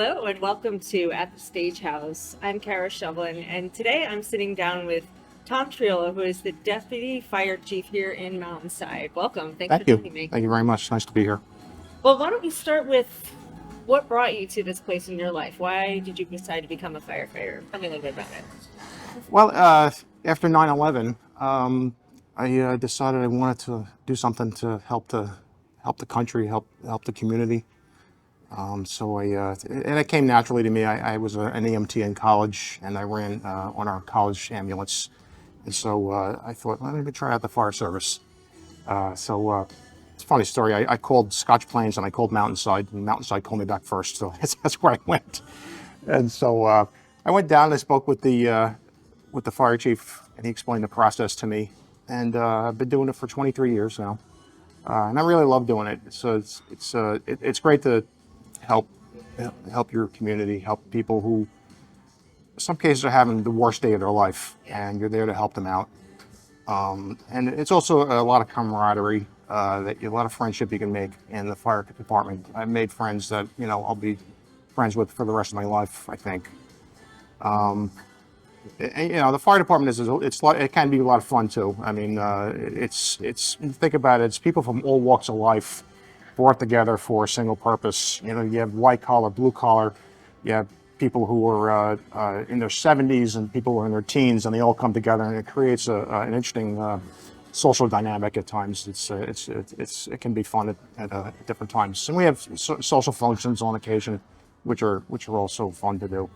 Hello and welcome to At the Stage House. I'm Kara Shovlin, and today I'm sitting down with Tom Triolo, who is the Deputy Fire Chief here in Mountainside. Welcome. Thanks for Thank you. joining me. Thank you very much. Nice to be here. Well, why don't we start with what brought you to this place in your life? Why did you decide to become a firefighter? Tell me a little bit about it. Well, after 9/11, I decided I wanted to do something to help the country, help the community. And it came naturally to me. I was an EMT in college, and I ran on our college ambulance. And so I thought, well, let me try out the fire service. It's a funny story. I called Scotch Plains and I called Mountainside, and Mountainside called me back first. So that's where I went. And so I went down and I spoke with the fire chief, and he explained the process to me. And I've been doing it for 23 years now, and I really love doing it. So it's great to help help your community, help people who, in some cases, are having the worst day of their life, and you're there to help them out. And it's also a lot of camaraderie, a lot of friendship you can make in the fire department. I've made friends that I'll be friends with for the rest of my life, I think. The fire department it can be a lot of fun too. I mean, think about it. It's people from all walks of life brought together for a single purpose. You have white collar, blue collar. You have people who are in their 70s and people who are in their teens, and they all come together, and it creates an interesting social dynamic at times. It can be fun at different times, and we have social functions on occasion, which are also fun to do.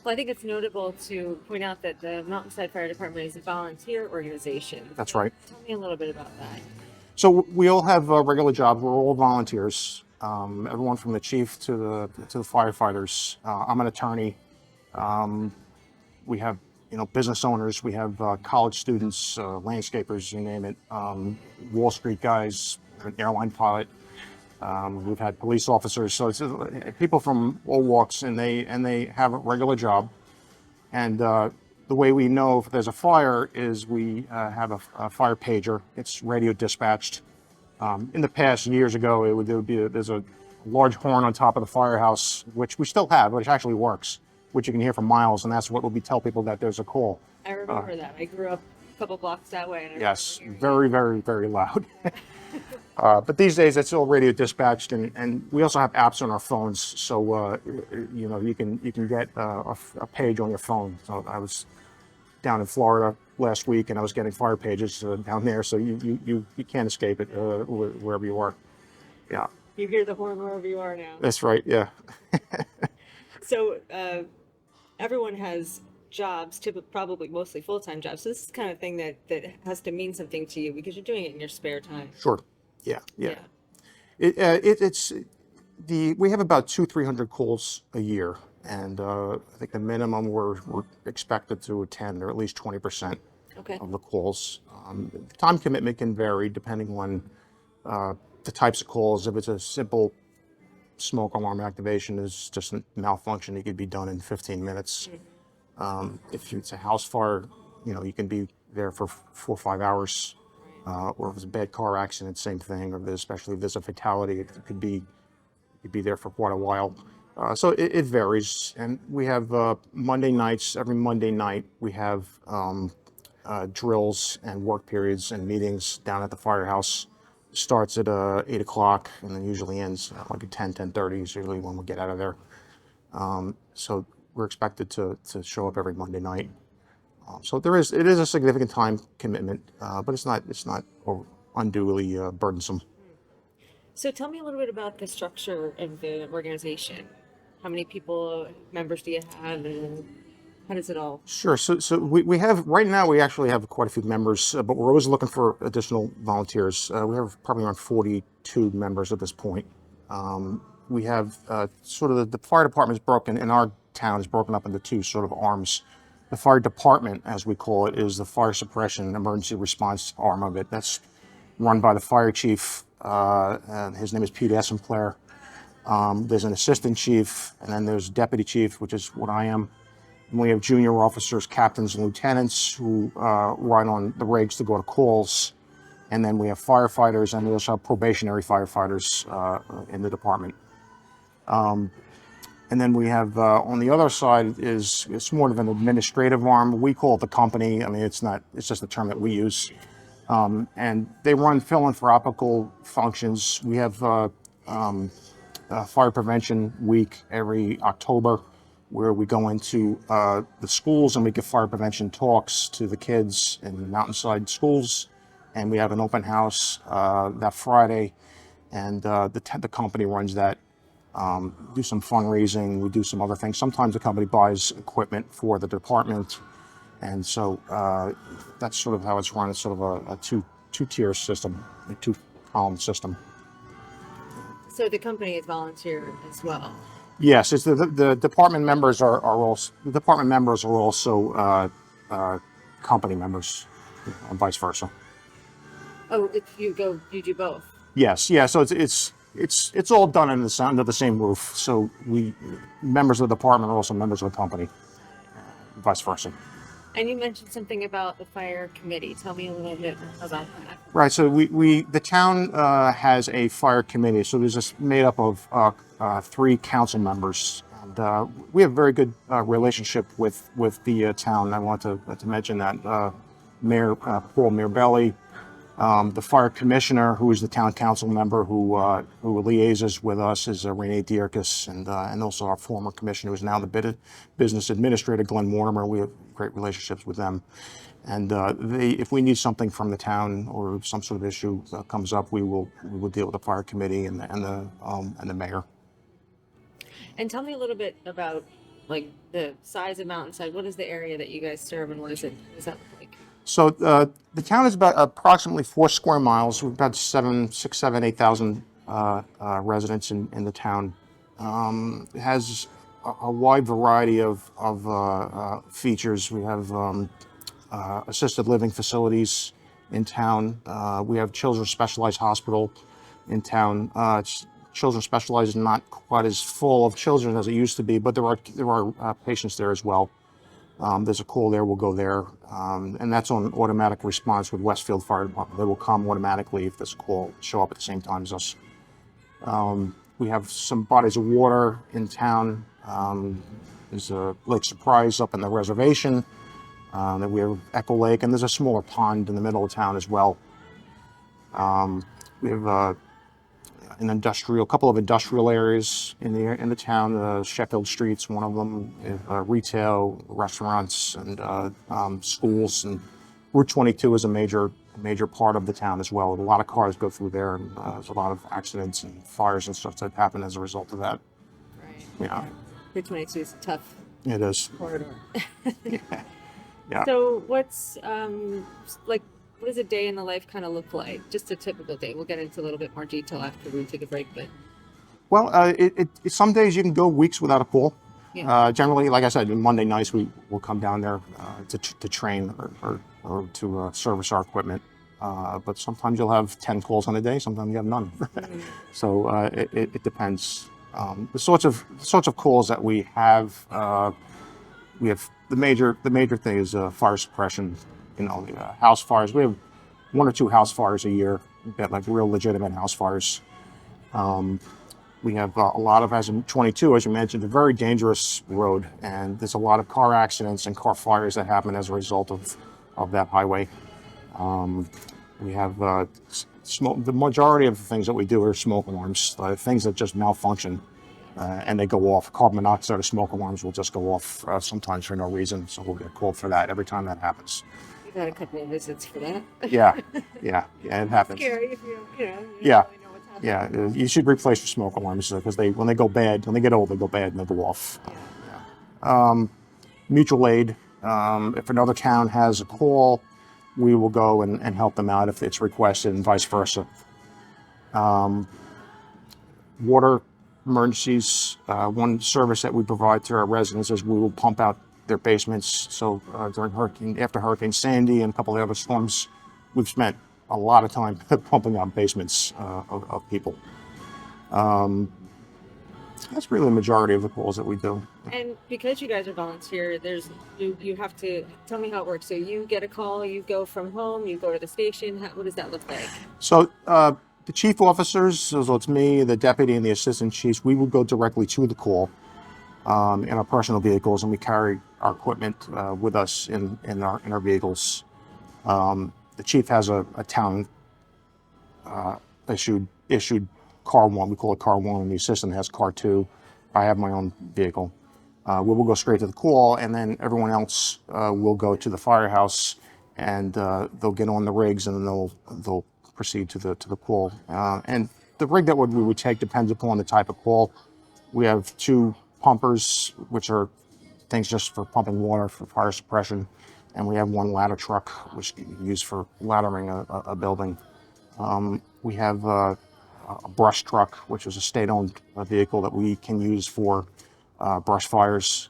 Well, I think it's notable to point out that the Mountainside Fire Department is a volunteer organization. That's right. Tell me a little bit about that. So we all have regular jobs. We're all volunteers. Everyone from the chief to the firefighters. I'm an attorney. We have business owners. We have college students, landscapers, you name it. Wall Street guys, an airline pilot. We've had police officers. So it's people from all walks, and they have a regular job. And the way we know if there's a fire is we have a fire pager. It's radio dispatched. In the past, years ago, there's a large horn on top of the firehouse, which we still have, which actually works, which you can hear for miles, and that's what we tell people that there's a call. I remember that. I grew up a couple blocks that way. And yes, very, very, very loud. But these days, it's all radio dispatched, and we also have apps on our phones, so you can get a page on your phone. So I was down in Florida last week, and I was getting fire pages down there, so you can't escape it wherever you are. Yeah. You hear the horn wherever you are now. That's right. Yeah. So everyone has jobs, typically, probably mostly full-time jobs. So this is the kind of thing that has to mean something to you because you're doing it in your spare time. Sure. Yeah. We have about 200-300 calls a year, and I think the minimum we're expected to attend, or at least 20% of the calls. Time commitment can vary depending on the types of calls. If it's a simple smoke alarm activation, is just a malfunction, it could be done in 15 minutes. If it's a house fire, you can be there for 4 or 5 hours. Or if it's a bad car accident, same thing. Or especially if there's a fatality, it could be there for quite a while. So it varies. And we have Monday nights. Every Monday night we have drills and work periods and meetings down at the firehouse. Starts at 8 o'clock and then usually ends like at 10:30 is usually when we get out of there. So we're expected to show up every Monday night. So it is a significant time commitment, but it's not unduly burdensome. So tell me a little bit about the structure of the organization. How many members do you have, and how does it all? Sure. So we have right now. We actually have quite a few members, but we're always looking for additional volunteers. We have probably around 42 members at this point. We have sort of the fire department is broken in our town is broken up into two sort of arms. The fire department, as we call it, is the fire suppression emergency response arm of it. That's run by the fire chief. And his name is Pete Essenplair. There's an assistant chief, and then there's deputy chief, which is what I am. And we have junior officers, captains, and lieutenants who run on the rigs to go to calls. And then we have firefighters, and we also have probationary firefighters in the department. And then we have on the other side is it's more of an administrative arm. We call it the company. I mean, it's not. It's just a term that we use. And they run philanthropical functions. We have Fire Prevention Week every October, where we go into the schools and we give fire prevention talks to the kids in Mountainside schools. And we have an open house that Friday, and the company runs that. Do some fundraising, we do some other things. Sometimes the company buys equipment for the department, and so that's sort of how it's run. It's sort of a two-tier system, a two-column system. So the company is volunteer as well. Yes, it's the department members are also company members, and vice versa. Oh, you do both. Yes, yeah. So it's all done under the same roof. So members of the department are also members of the company, vice versa. And you mentioned something about the fire committee. Tell me a little bit about that. Right. So the town has a fire committee. So there's this made up of 3 council members, and we have a very good relationship with the town. I want to mention that Mayor Paul Mirbelli. The fire commissioner, who is the town council member who liaises with us, is Renee Dierkes, and also our former commissioner, who is now the business administrator, Glenn Mortimer. We have great relationships with them, and if we need something from the town or some sort of issue comes up, we will deal with the fire committee and the mayor. And tell me a little bit about like the size of Mountainside. What is the area that you guys serve, and what does that look like? So the town is about approximately 4 square miles. We've about 8,000 residents in the town. It has a wide variety of features. We have assisted living facilities in town. We have Children's Specialized Hospital in town. Children's Specialized is not quite as full of children as it used to be, but there are patients there as well. There's a call there, we'll go there. And that's on automatic response with Westfield Fire Department. They will come automatically if there's a call, show up at the same time as us. We have some bodies of water in town. There's a Lake Surprise up in the reservation. Then we have Echo Lake, and there's a smaller pond in the middle of town as well. We have a couple of industrial areas in the town. Sheffield Street's one of them. Retail, restaurants, and schools. And Route 22 is a major part of the town as well. A lot of cars go through there, and there's a lot of accidents and fires and stuff that happen as a result of that. Right. Yeah. Route 22 is a tough. It is. Corridor. Yeah. So what's what does a day in the life kind of look like? Just a typical day. We'll get into a little bit more detail after we take a break, but. Well, some days you can go weeks without a call. Yeah. Generally, like I said, Monday nights we will come down there to train or to service our equipment. But sometimes you'll have 10 calls on a day. Sometimes you have none. So it depends. The sorts of calls that we have the major thing is fire suppression. House fires. We have 1 or 2 house fires a year. We've got like real legitimate house fires. We have a lot of, as in 22, as you mentioned, a very dangerous road, and there's a lot of car accidents and car fires that happen as a result of that highway. We have the majority of the things that we do are smoke alarms, things that just malfunction. And they go off. Carbon monoxide or smoke alarms will just go off sometimes for no reason, so we'll get called for that every time that happens. You've had a couple of visits for that. Yeah, it happens. Scary if you Yeah, really know what's happening. you should replace your smoke alarms because when they go bad, when they get old, they go bad and they go off. Mutual aid. If another town has a call, we will go and help them out if it's requested, and vice versa. Water emergencies. One service that we provide to our residents is we will pump out their basements. So after Hurricane Sandy and a couple of other storms, we've spent a lot of time pumping out basements of people. That's really the majority of the calls that we do. And because you guys are volunteer, you have to tell me how it works. So you get a call, you go from home, you go to the station. What does that look like? So the chief officers, so it's me, the deputy, and the assistant chiefs, we will go directly to the call. in our personal vehicles, and we carry our equipment with us in our vehicles. The chief has a town issued car one. We call it car one, and the assistant has car two. I have my own vehicle. We will go straight to the call, and then everyone else will go to the firehouse, and they'll get on the rigs, and then they'll proceed to the call. And the rig that we would take depends upon the type of call. We have two pumpers, which are things just for pumping water for fire suppression, and we have one ladder truck, which is used for laddering a building. We have a brush truck, which is a state-owned vehicle that we can use for brush fires.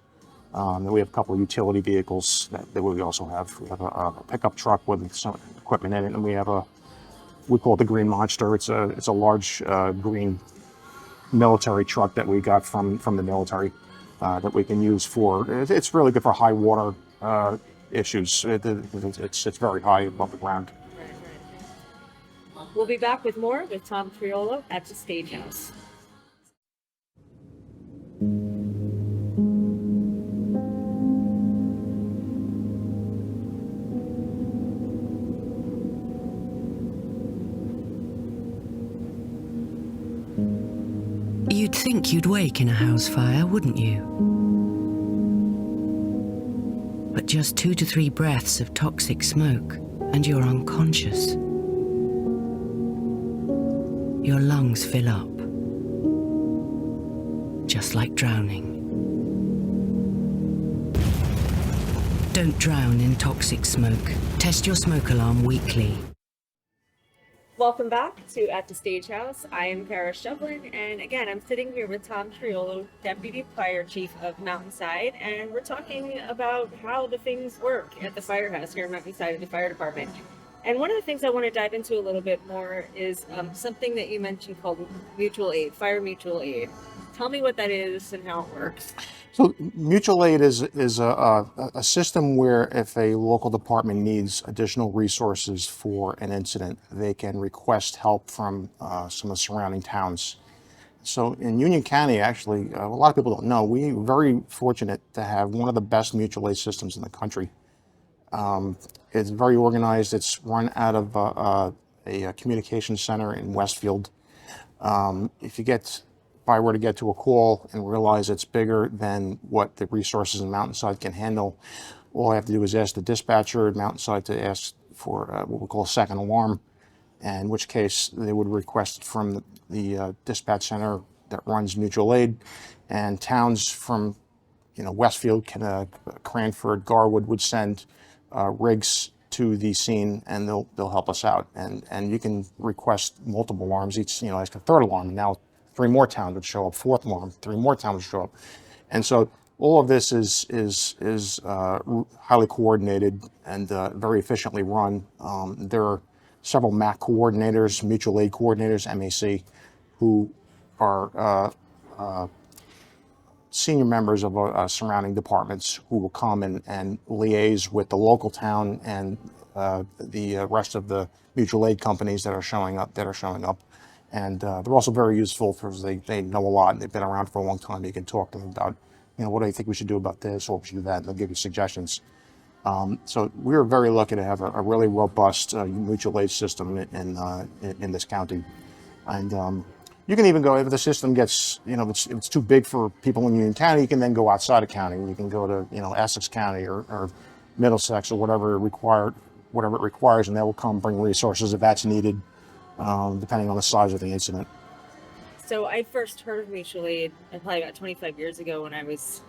Then we have a couple of utility vehicles that we also have. We have a pickup truck with some equipment in it, and we call it the Green Monster. It's a large green military truck that we got from the military that we can use for. It's really good for high water issues. It's very high above the ground. We'll be back with more with Tom Triolo at the Stage House. You'd think you'd wake in a house fire, wouldn't you? But just 2 to 3 breaths of toxic smoke and you're unconscious. Your lungs fill up, just like drowning. Don't drown in toxic smoke. Test your smoke alarm weekly. Welcome back to At the Stage House. I am Kara Shovlin, and again, I'm sitting here with Tom Triolo, Deputy Fire Chief of Mountainside, and we're talking about how the things work at the firehouse here in Mountainside at the fire department. And one of the things I want to dive into a little bit more is something that you mentioned called mutual aid, fire mutual aid. Tell me what that is and how it works. So mutual aid is a system where if a local department needs additional resources for an incident, they can request help from some of the surrounding towns. So in Union County, actually, a lot of people don't know, we're very fortunate to have one of the best mutual aid systems in the country. It's very organized. It's run out of a communication center in Westfield. If I were to get to a call and realize it's bigger than what the resources in Mountainside can handle, all I have to do is ask the dispatcher at Mountainside to ask for what we call a second alarm, in which case they would request from the dispatch center that runs mutual aid, and towns from Westfield, Cranford, Garwood would send rigs to the scene, and they'll help us out. And you can request multiple alarms. Each ask a third alarm. Now 3 more towns would show up. Fourth alarm, 3 more towns would show up. And so all of this is highly coordinated and very efficiently run. There are several MAC coordinators, mutual aid coordinators, MAC, who are senior members of surrounding departments who will come and liaise with the local town and the rest of the mutual aid companies that are showing up. And they're also very useful because they know a lot and they've been around for a long time. You can talk to them about, what do you think we should do about this, or what we should do that, and they'll give you suggestions. So we're very lucky to have a really robust mutual aid system in this county. And you can even go, if the system gets, if it's too big for people in Union County, you can then go outside of county. You can go to, Essex County or Middlesex or whatever it requires, and they will come bring resources if that's needed, depending on the size of the incident. So I first heard of mutual aid probably about 25 years ago when I was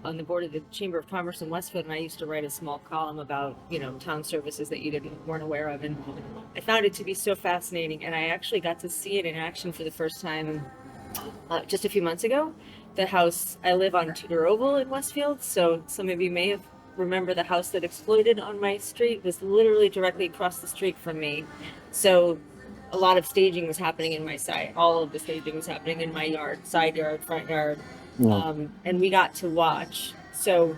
on the board of the Chamber of Commerce in Westfield, and I used to write a small column about town services that you weren't aware of, and I found it to be so fascinating. And I actually got to see it in action for the first time just a few months ago. The house, I live on Tudor Oval in Westfield, so some of you may have remember the house that exploded on my street was literally directly across the street from me. So a lot of staging was happening in my side. All of the staging was happening in my yard, side yard, front yard. Yeah. And we got to watch. So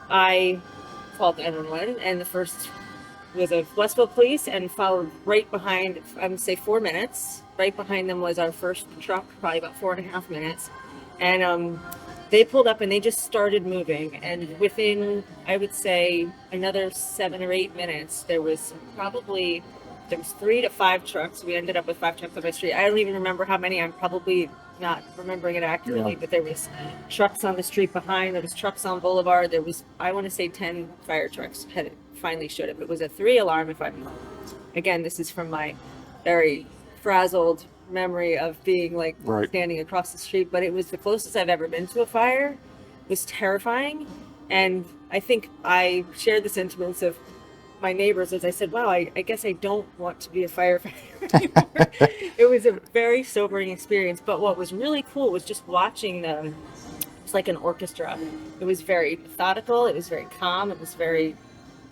I called 911, and the first was a Westfield police, and followed right behind, I would say 4 minutes. Right behind them was our first truck, probably about 4.5 minutes. And they pulled up and they just started moving. And within, I would say, another 7 or 8 minutes, there was 3 to 5 trucks. We ended up with 5 trucks on my street. I don't even remember how many. I'm probably not remembering it accurately, Yeah. but there was trucks on the street behind. There was trucks on Boulevard. There was, I want to say, 10 fire trucks had finally showed up. It was a 3 alarm. If I'm again, this is from my very frazzled memory of being like Right. standing across the street, but it was the closest I've ever been to a fire. It was terrifying, and I think I shared the sentiments of my neighbors as I said, wow, I guess I don't want to be a firefighter anymore. It was a very sobering experience, but what was really cool was just watching them. It's like an orchestra. It was very methodical, it was very calm, it was very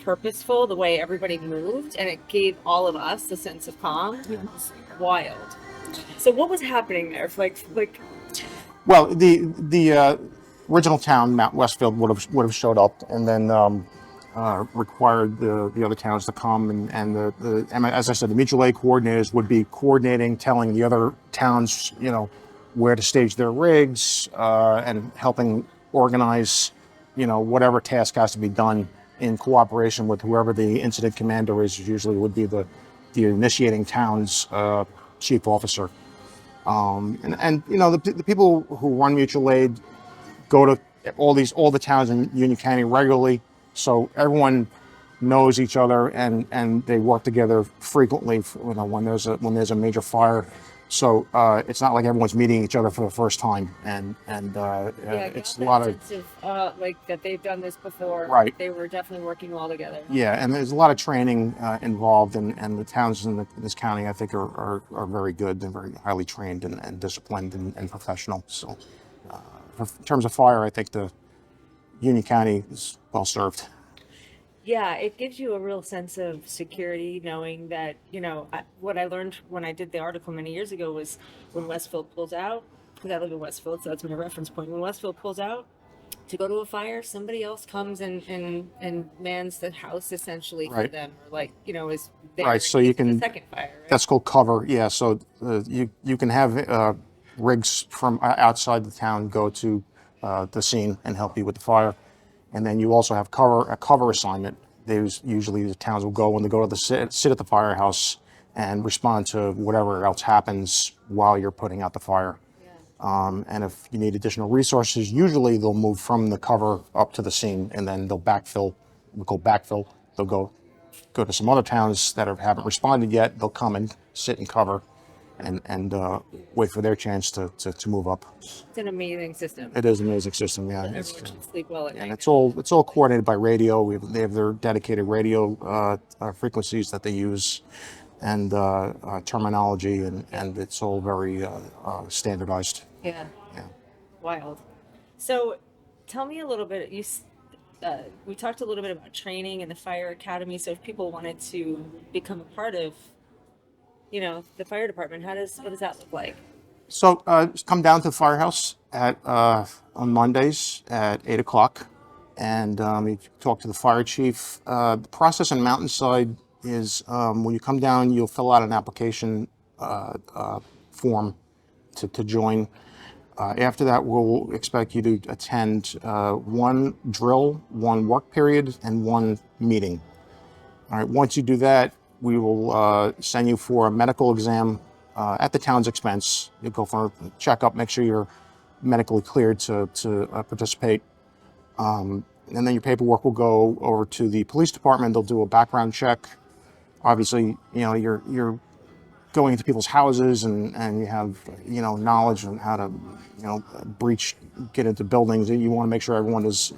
purposeful the way everybody moved, and it gave all of us a sense of calm. It was wild. So what was happening there? Like Well, the original town, Mount Westfield, would have showed up, and then required the other towns to come, and as I said, the mutual aid coordinators would be coordinating, telling the other towns, where to stage their rigs, and helping organize, whatever task has to be done in cooperation with whoever the incident commander is. Usually would be the initiating town's chief officer. And the people who run mutual aid go to all the towns in Union County regularly, so everyone knows each other, and they work together frequently. When there's a major fire, so it's not like everyone's meeting each other for the first time, and it's a lot of sense of like that they've done this before. Right. They were definitely working all together. Yeah, and there's a lot of training involved, and the towns in this county, I think, are very good. They're very highly trained and disciplined and professional. So, in terms of fire, I think the Union County is well served. Yeah, it gives you a real sense of security knowing that, what I learned when I did the article many years ago was when Westfield pulls out, because I live in Westfield, so that's my reference point. When Westfield pulls out to go to a fire, somebody else comes and mans the house essentially for Right. them, or is there Right, so in you case of a can- second fire, right? That's called cover. Yeah, so you can have rigs from outside the town go to the scene and help you with the fire, and then you also have a cover assignment. Usually the towns will go when they go to sit at the firehouse and respond to whatever else happens while you're putting out the fire. And if you need additional resources, usually they'll move from the cover up to the scene, and then they'll backfill. They'll go to some other towns that haven't responded yet. They'll come and sit and cover, and wait for their chance to move up. It's an amazing system. It is an amazing system, yeah. Everyone should sleep well at And night. it's all coordinated by radio. They have their dedicated radio frequencies that they use, and terminology, and it's all very standardized. Yeah. Yeah. Wild. So, tell me a little bit. We talked a little bit about training in the fire academy. So, if people wanted to become a part of, the fire department, what does that look like? So just come down to the firehouse on Mondays at 8 o'clock, and you talk to the fire chief. The process in Mountainside is when you come down, you'll fill out an application form to join. After that, we'll expect you to attend one drill, one work period, and one meeting. All right. Once you do that, we will send you for a medical exam at the town's expense. You'll go for a checkup, make sure you're medically cleared to participate. And then your paperwork will go over to the police department. They'll do a background check. Obviously, you're going into people's houses, and you have knowledge on how to get into buildings. You want to make sure everyone is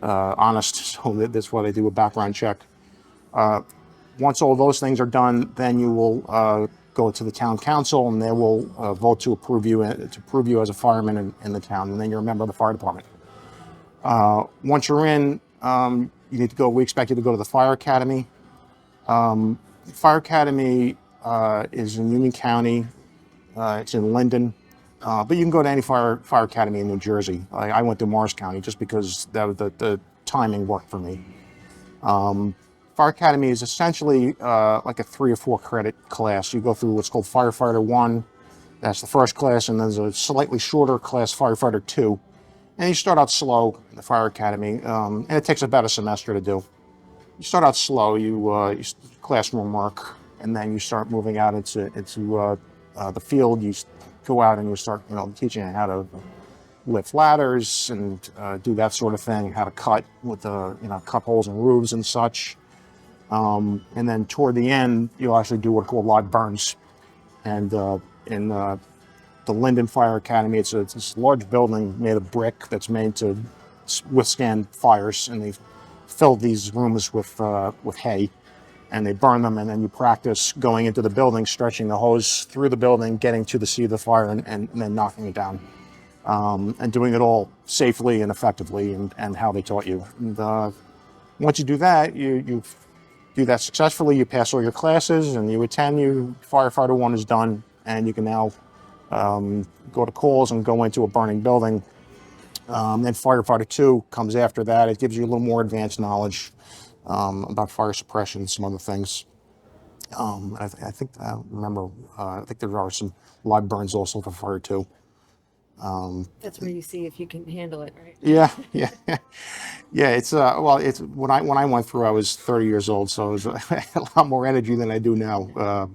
honest. So that's why they do a background check. Once all those things are done, then you will go to the town council, and they will vote to approve you as a fireman in the town, and then you're a member of the fire department. Once you're in, you need to go. We expect you to go to the fire academy. Fire academy is in Union County. It's in Linden, but you can go to any fire academy in New Jersey. I went to Morris County just because the timing worked for me. Fire Academy is essentially like a 3 or 4 credit class. You go through what's called Firefighter 1, That's the first class, and there's a slightly shorter class, Firefighter 2. And you start out slow in the fire academy, and it takes about a semester to do. You start out slow, you classroom work, and then you start moving out into the field. You go out and you start, teaching how to lift ladders and do that sort of thing, how to cut with cut holes in roofs and such. And then toward the end, you'll actually do what are called live burns. And in the Linden Fire Academy, it's this large building made of brick that's made to withstand fires, and they've filled these rooms with hay, and they burn them, and then you practice going into the building, stretching the hose through the building, getting to the seat of the fire, and then knocking it down, and doing it all safely and effectively, and how they taught you. And once you do that, you do that successfully, you pass all your classes, and you attend. Firefighter 1 is done, and you can now go to calls and go into a burning building. Then Firefighter 2 comes after that. It gives you a little more advanced knowledge about fire suppression and some other things. I think there are some live burns also for Fire 2. That's where you see if you can handle it, right? Yeah. It's it's when I went through, I was 30 years old, so it was a lot more energy than I do now.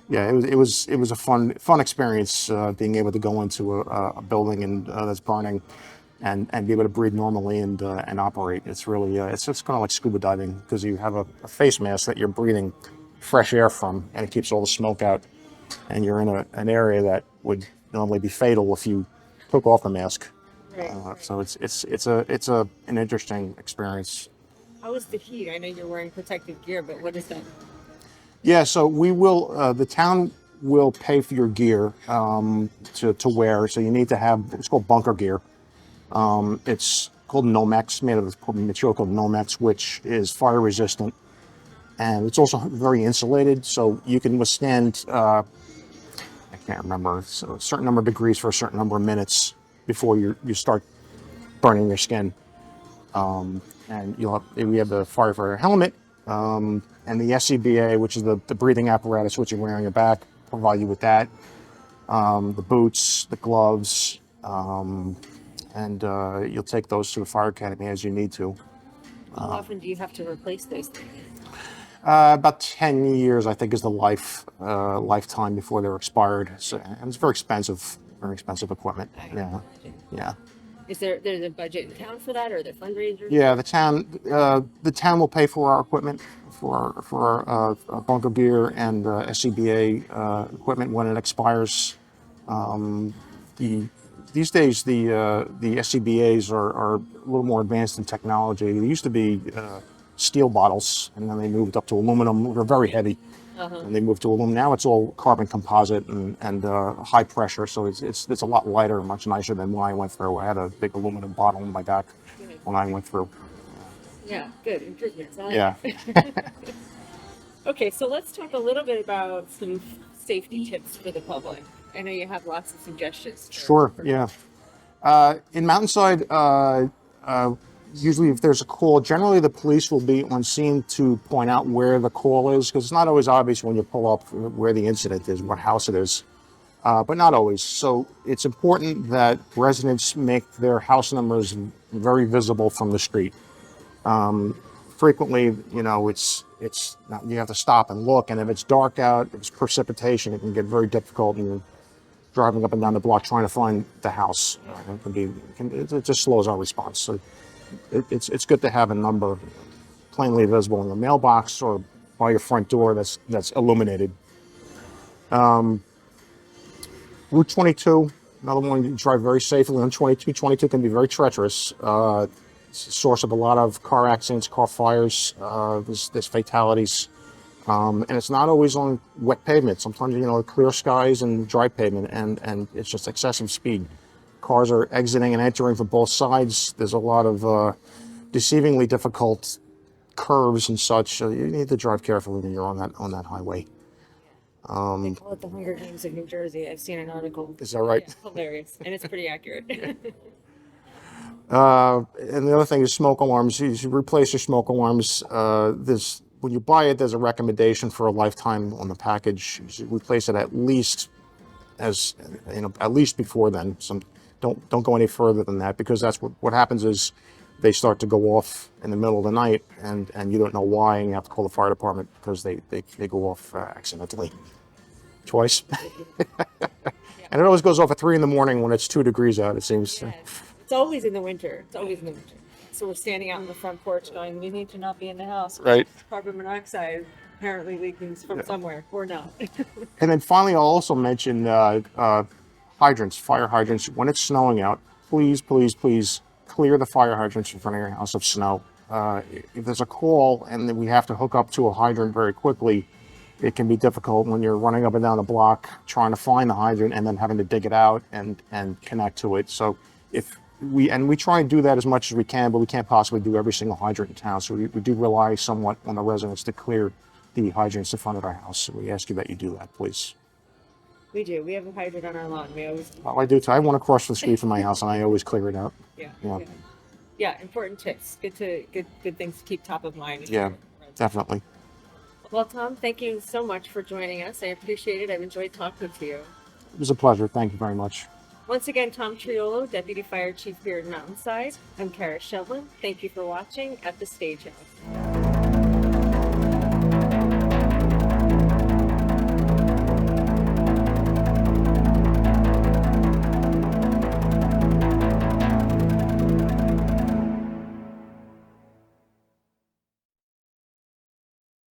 Yeah, it was a fun experience, being able to go into a building and that's burning, and be able to breathe normally and operate. It's really it's kind of like scuba diving, because you have a face mask that you're breathing fresh air from, and it keeps all the smoke out, and you're in an area that would normally be fatal if you took off the mask. Right. So it's an interesting experience. How is the heat? I know you're wearing protective gear, but what is that? Yeah, so we will. The town will pay for your gear to wear. So you need to have what's called bunker gear. It's called Nomex, made of a material called Nomex, which is fire resistant, and it's also very insulated. So you can withstand. I can't remember. So a certain number of degrees for a certain number of minutes before you start burning your skin. And we have the firefighter helmet. And the SCBA, which is the breathing apparatus which you wear on your back, provide you with that. The boots, the gloves, and you'll take those to the fire academy as you need to. How often do you have to replace those things? About 10 years, I think, is the lifetime before they're expired. So, and it's very expensive equipment. Yeah. Is there's a budget in town for that, or are there fundraisers? Yeah, the town will pay for our equipment, for our bunker gear and SCBA equipment when it expires. These days, the SCBAs are a little more advanced in technology. They used to be steel bottles, and then they moved up to aluminum. They're very heavy, and they moved to aluminum. Now it's all carbon composite and high pressure, so it's a lot lighter and much nicer than when I went through. I had a big aluminum bottle in my back when I went through. Yeah, good improvements. Yeah. Okay, so let's talk a little bit about some safety tips for the public. I know you have lots of suggestions. Sure. Yeah. In Mountainside, usually if there's a call, generally the police will be on scene to point out where the call is, because it's not always obvious when you pull up where the incident is, what house it is, but not always. So it's important that residents make their house numbers very visible from the street. Frequently, it's not, you have to stop and look, and if it's dark out, if it's precipitation, it can get very difficult, and you're driving up and down the block trying to find the house. It just slows our response. So it's good to have a number plainly visible in the mailbox or by your front door that's illuminated. Route 22, another one you drive very safely on. 22 can be very treacherous. It's a source of a lot of car accidents, car fires. There's fatalities. And it's not always on wet pavement. Sometimes, clear skies and dry pavement, and it's just excessive speed. Cars are exiting and entering from both sides. There's a lot of deceivingly difficult curves and such. So you need to drive carefully when you're on that highway. They call it the Hunger Games of New Jersey. I've seen an article. Is that right? Yeah, hilarious, and it's pretty accurate. And the other thing is smoke alarms. You should replace your smoke alarms. When you buy it, there's a recommendation for a lifetime on the package. You should replace it at least as you know, at least before then. Don't go any further than that, because that's what happens is they start to go off in the middle of the night, and you don't know why, and you have to call the fire department because they go off accidentally twice. And it always goes off at 3 in the morning when it's 2 degrees out, it seems. Yeah, it's always in the winter. It's always in the winter. So we're standing out on the front porch going, we need to not be in the house. Right. Carbon monoxide apparently leaking from somewhere, or not. And then finally, I'll also mention hydrants, fire hydrants. When it's snowing out, please, please, please clear the fire hydrants in front of your house of snow. If there's a call and then we have to hook up to a hydrant very quickly, it can be difficult when you're running up and down the block trying to find the hydrant and then having to dig it out and connect to it. So we try and do that as much as we can, but we can't possibly do every single hydrant in town. So we do rely somewhat on the residents to clear the hydrants in front of our house. So we ask you that you do that, please. We do. We have a hydrant on our lawn. We always. Well, I do too. I have one across the street from my house, and I always clear it out. Yeah. Important tips. Good things to keep top of mind. Yeah, definitely. Well, Tom, thank you so much for joining us. I appreciate it. I've enjoyed talking to you. It was a pleasure. Thank you very much. Once again, Tom Triolo, Deputy Fire Chief here at Mountainside. I'm Kara Shovlin. Thank you for watching at the Stagehouse.